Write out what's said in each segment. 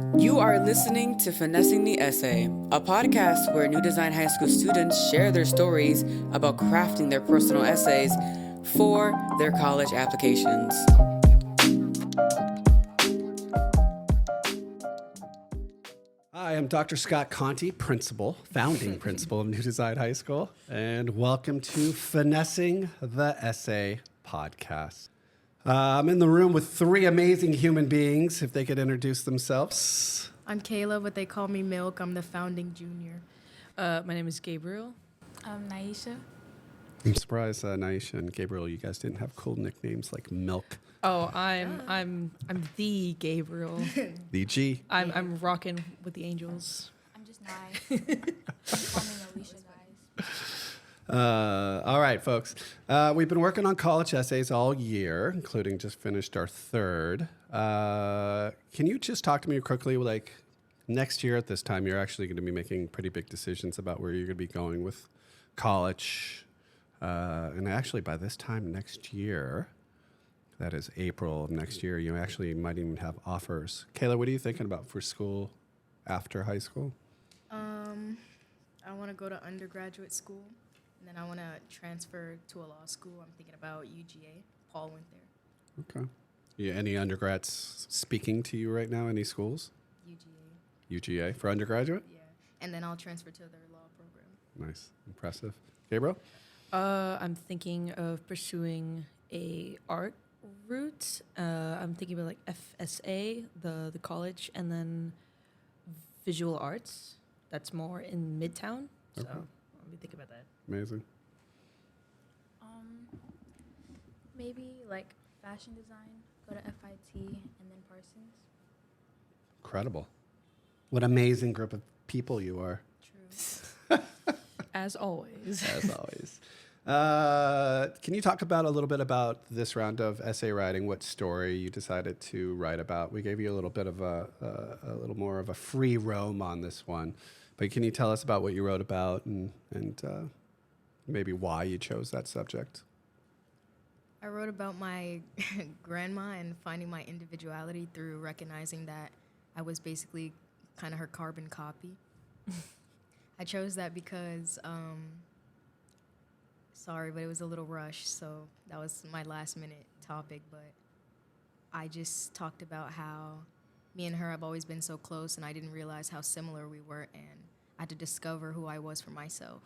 You are listening to Finessing the Essay, a podcast where New Design High School students share their stories about crafting their personal essays for their college applications. Hi, I'm Dr. Scott Conti, founding principal of New Design High School, and welcome to Finessing the Essay podcast. I'm in the room with three amazing human beings, if they could introduce themselves. I'm Kayla, but they call me Milk. I'm the founding junior. My name is Gabriel. I'm Ayesha. I'm surprised, Ayesha and Gabriel, you guys didn't have cool nicknames like Milk. Oh, I'm the Gabriel. The G. I'm rocking with the Angels. I'm just nice. Call me Alicia, guys. All right, folks. We've been working on college essays all year, including just finished our third. Can you just talk to me quickly, like next year at this time, you're actually going to be making pretty big decisions about where you're going to be going with college. And actually by this time next year, that is April of next year, you actually might even have offers. Kayla, what are you thinking about for school after high school? I want to go to undergraduate school, and then I want to transfer to a law school. I'm thinking about UGA. Paul went there. Okay. Yeah, any undergrads speaking to you right now? Any schools? UGA. UGA for undergraduate? Yeah. And then I'll transfer to their law program. Nice. Impressive. Gabriel? I'm thinking of pursuing a art route. I'm thinking about like FSA, the college, and then visual arts. That's more in Midtown. So Okay. I'll be thinking about that. Amazing. Maybe like fashion design, go to FIT, and then Parsons. Incredible. What amazing group of people you are. True. As always. As always. Can you talk about a little bit about this round of essay writing? What story you decided to write about? We gave you a little bit of a little more of a free roam on this one, but can you tell us about what you wrote about and maybe why you chose that subject? I wrote about my grandma and finding my individuality through recognizing that I was basically kind of her carbon copy. I chose that because, sorry, but it was a little rushed, so that was my last minute topic, but I just talked about how me and her have always been so close, and I didn't realize how similar we were, and I had to discover who I was for myself.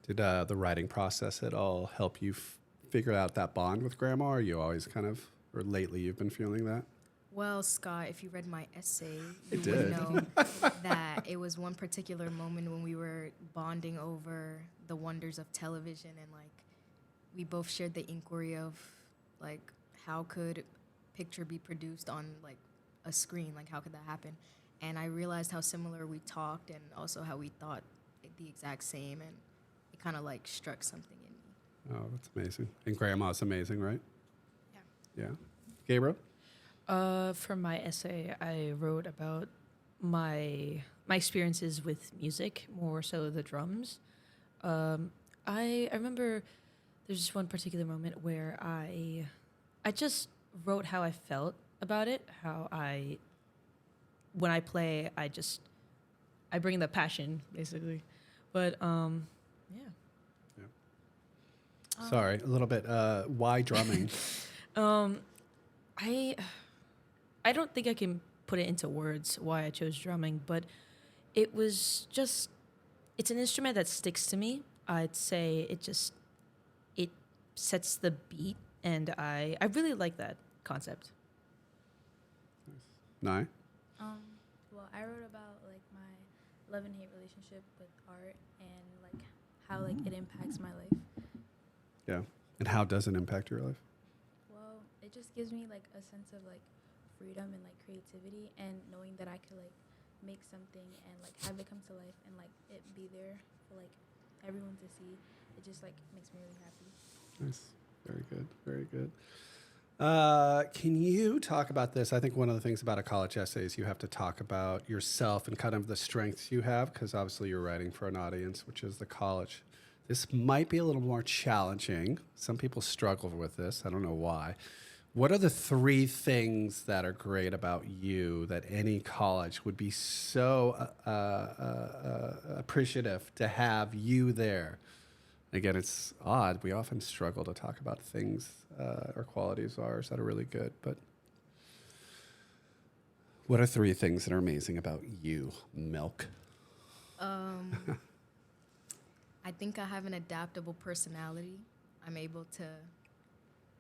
Did the writing process at all help you figure out that bond with grandma? Or you always kind of, or lately you've been feeling that? Well, Scott, if you read my essay, I you did. would know that it was one particular moment when we were bonding over the wonders of television, and like we both shared the inquiry of like how could picture be produced on like a screen, like how could that happen? And I realized how similar we talked and also how we thought the exact same, and it kind of like struck something in me. Oh, that's amazing. And grandma's amazing, right? Yeah. Yeah. Gabriel? For my essay, I wrote about my experiences with music, more so the drums. I remember there's just one particular moment where I just wrote how I felt about it, when I play, I bring the passion, basically. But, yeah. Sorry, a little bit. Why drumming? I don't think I can put it into words why I chose drumming, but it was just, it's an instrument that sticks to me. I'd say it sets the beat, and I really like that concept. Nye? Well, I wrote about like my love and hate relationship with art and like how like it impacts my life. Yeah. And how does it impact your life? Well, it just gives me like a sense of like freedom and like creativity, and knowing that I could like make something and like have it come to life and like it be there for like everyone to see. It just like makes me really happy. Nice. Very good. Very good. Can you talk about this? I think one of the things about a college essay is you have to talk about yourself and kind of the strengths you have, because obviously you're writing for an audience, which is the college. This might be a little more challenging. Some people struggle with this. I don't know why. What are the 3 things that are great about you that any college would be so appreciative to have you there? Again, it's odd. We often struggle to talk about things or qualities of ours that are really good. But what are 3 things that are amazing about you, Milk? I think I have an adaptable personality. I'm able to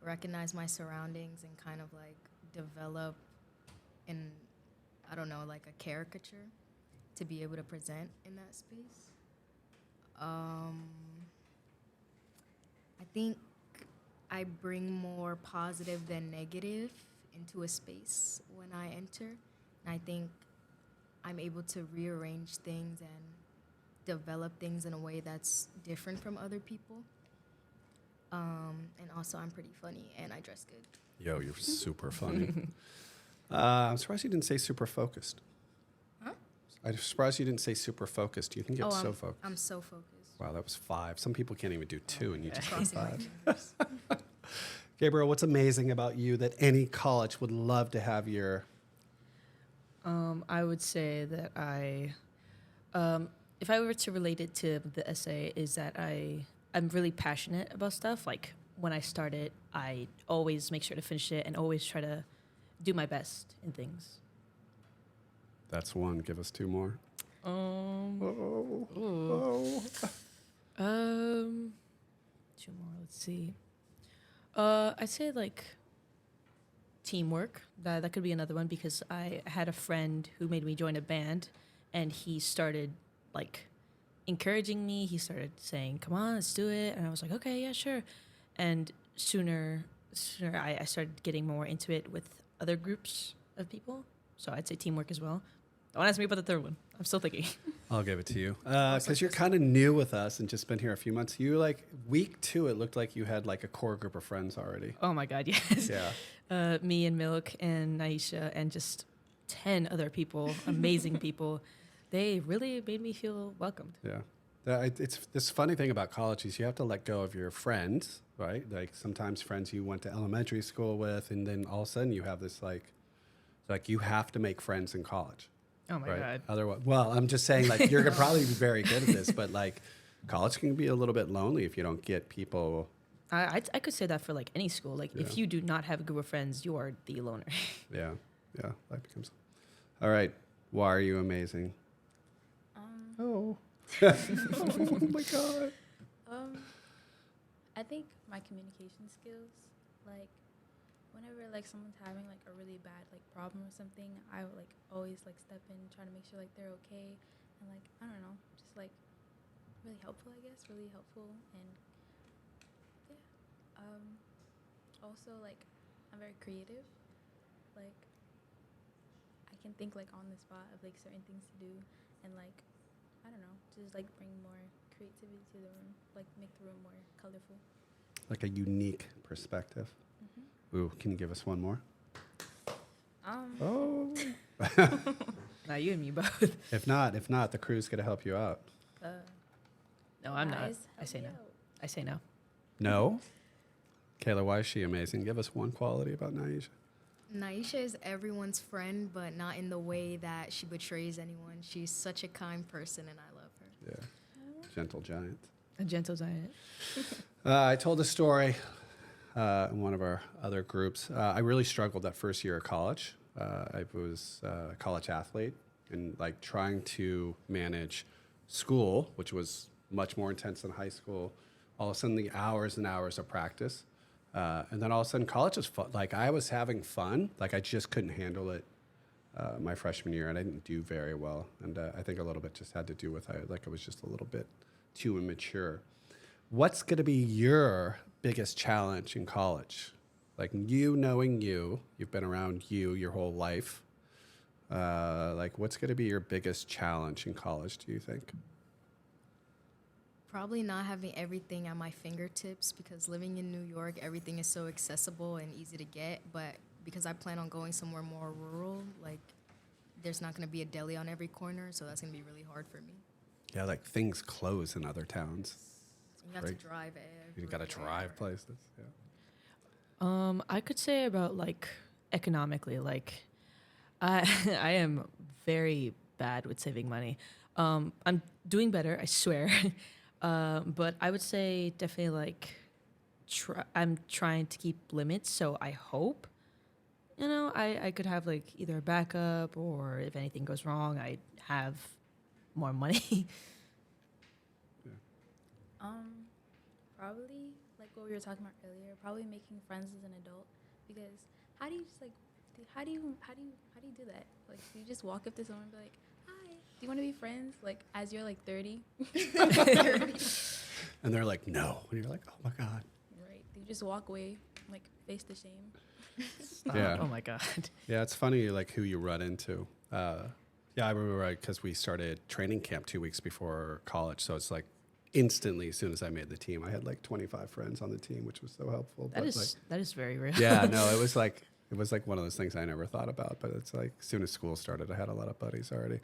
recognize my surroundings and kind of like develop in, I don't know, like a caricature to be able to present in that space. I think I bring more positive than negative into a space when I enter. And I think I'm able to rearrange things and develop things in a way that's different from other people. And also, I'm pretty funny and I dress good. Yo, you're super funny. I'm surprised you didn't say super focused. Huh? I'm surprised you didn't say super focused. You can get so focused. I'm so focused. Wow, that was 5. Some people can't even do 2, and you just got Crossing my 5. fingers. Gabriel, what's amazing about you that any college would love to have your... I would say that if I were to relate it to the essay, is that I'm really passionate about stuff. Like when I start it, I always make sure to finish it and always try to do my best in things. That's 1. Give us 2 more. 2 more. Let's see. I'd say like teamwork. That could be another one because I had a friend who made me join a band, and he started like encouraging me. He started saying, "Come on, let's do it," and I was like, "Okay, yeah, sure." And sooner, I started getting more into it with other groups of people. So I'd say teamwork as well. Don't ask me about the third one. I'm still thinking. I'll give it to you. Because you're kind of new with us and just been here a few months. You like week 2, it looked like you had like a core group of friends already. Oh my God, yes. Yeah. Me and Milk and Ayesha and just 10 other people, amazing people. They really made me feel welcomed. Yeah. It's this funny thing about college is you have to let go of your friends, right? Like sometimes friends you went to elementary school with, and then all of a sudden you have this like you have to make friends in college. Oh my God. Otherwise, well, I'm just saying like you're gonna probably be very good at this, but like college can be a little bit lonely if you don't get people. I could say that for like any school. Like if you do not have a group of friends, you are the loner. Yeah. That becomes. All right. Why are you amazing? Oh. Oh my God. I think my communication skills, like whenever like someone's having like a really bad like problem or something, I would like always like step in, try to make sure like they're okay, and like I don't know, just like really helpful, I guess, really helpful. And yeah, also like I'm very creative, like I can think like on the spot of like certain things to do, and like I don't know, just like bring more creativity to the room, like make the room more colorful. Like a unique perspective. Mm-hmm. Ooh, can you give us one more? Oh. Now you and me both. If not, the crew's gonna help you out. No, I'm not. Guys, I say help no. me out. I say no. No? Kayla, why is she amazing? Give us one quality about Ayesha. Ayesha is everyone's friend, but not in the way that she betrays anyone. She's such a kind person, and I love her. Yeah. Gentle giant. A gentle giant. I told a story in one of our other groups. I really struggled that first year of college. I was a college athlete and like trying to manage school, which was much more intense than high school. All of a sudden, the hours and hours of practice. And then all of a sudden, college was fun. Like I was having fun. Like I just couldn't handle it my freshman year, and I didn't do very well. And I think a little bit just had to do with I was just a little bit too immature. What's going to be your biggest challenge in college? Like you knowing you've been around you your whole life. Like what's going to be your biggest challenge in college, do you think? Probably not having everything at my fingertips, because living in New York, everything is so accessible and easy to get. But because I plan on going somewhere more rural, like there's not going to be a deli on every corner, so that's going to be really hard for me. Yeah, like things close in other towns. You have Right. to drive everywhere. You got to drive places. Yeah. I could say about like economically, like I I am very bad with saving money. I'm doing better, I swear. But I would say definitely like I'm trying to keep limits, so I hope I could have like either a backup or if anything goes wrong, I have more money. Probably like what we were talking about earlier. Probably making friends as an adult, because how do you just like, how do you do that? Like, do you just walk up to someone and be like, "Hi, do you want to be friends?" Like as you're like 30, And they're like, no. And you're like, oh my God. right? Do you just walk away, like face the shame? Stop. Yeah. Oh my god. Yeah, it's funny like who you run into. Yeah, I remember because we started training camp 2 weeks before college, so it's like instantly as soon as I made the team, I had like 25 friends on the team, which was so helpful. That But, is that is very real. yeah, no, it was like one of those things I never thought about. But it's like as soon as school started, I had a lot of buddies already.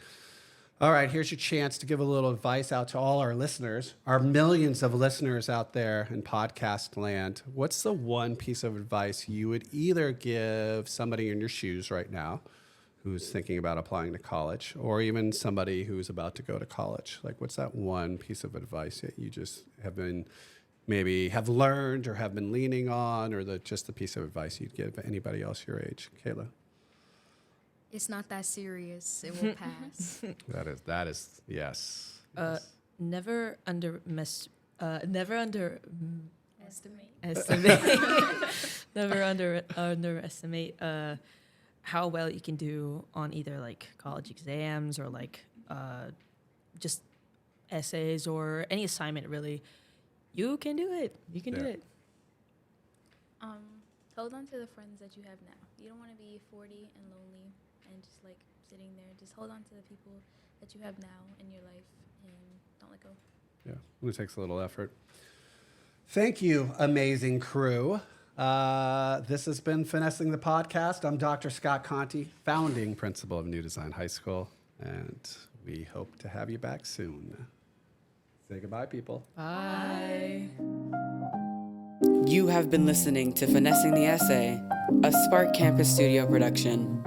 All right, here's your chance to give a little advice out to all our listeners, our millions of listeners out there in podcast land. What's the one piece of advice you would either give somebody in your shoes right now who's thinking about applying to college, or even somebody who's about to go to college? Like, what's that one piece of advice that you just have learned or have been leaning on, or just the piece of advice you'd give anybody else your age? Kayla? It's not that serious. It will pass. That is, yes. Never Estimate. never underestimate how well you can do on either like college exams or like just essays or any assignment really. You can do it. You can do it. Hold on to the friends that you have now. You don't want to be 40 and lonely and just like sitting there. Just hold on to the people that you have now in your life and don't let go. Yeah, it takes a little effort. Thank you, amazing crew. This has been Finessing the Podcast. I'm Dr. Scott Conti, founding principal of New Design High School, and we hope to have you back soon. Say goodbye, people. Bye. You have been listening to Finessing the Essay, a Spark Campus Studio production.